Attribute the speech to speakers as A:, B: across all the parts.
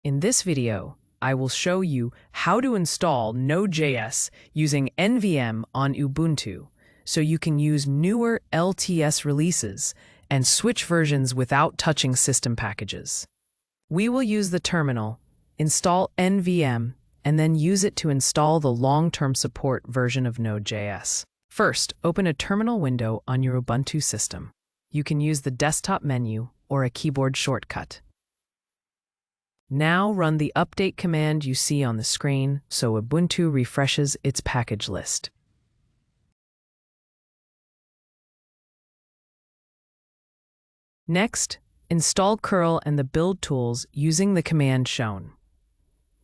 A: In this video, I will show you how to install Node.js using NVM on Ubuntu so you can use newer LTS releases and switch versions without touching system packages. We will use the terminal, install NVM, and then use it to install the long-term support version of Node.js. First, open a terminal window on your Ubuntu system. You can use the desktop menu or a keyboard shortcut. Now run the update command you see on the screen so Ubuntu refreshes its package list. Next, install curl and the build tools using the command shown.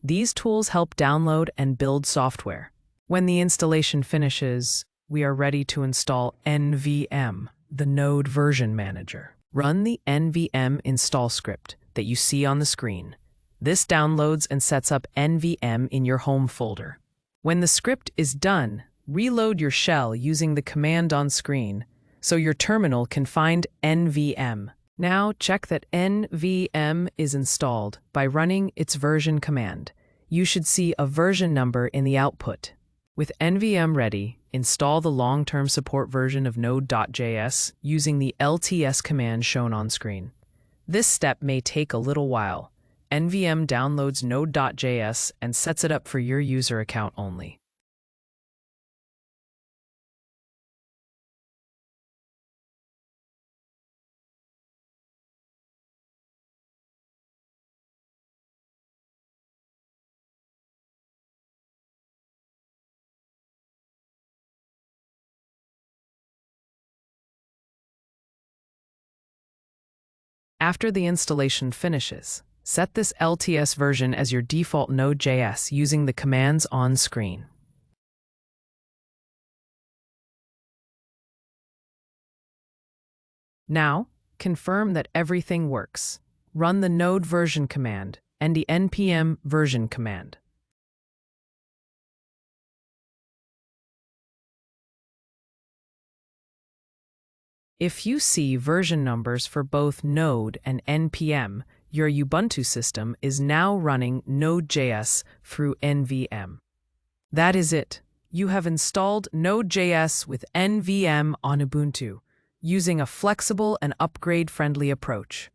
A: These tools help download and build software. When the installation finishes, we are ready to install NVM, the Node version manager. Run the NVM install script that you see on the screen. This downloads and sets up NVM in your home folder. When the script is done, reload your shell using the command on screen so your terminal can find NVM. Now check that NVM is installed by running its version command. You should see a version number in the output. With NVM ready, install the long-term support version of Node.js using the LTS command shown on screen. This step may take a little while. NVM downloads Node.js and sets it up for your user account only. After the installation finishes, set this LTS version as your default Node.js using the commands on screen. Now, confirm that everything works. Run the node version command and the npm version command. If you see version numbers for both Node and NPM, your Ubuntu system is now running Node.js through NVM. That is it. You have installed Node.js with NVM on Ubuntu, using a flexible and upgrade-friendly approach.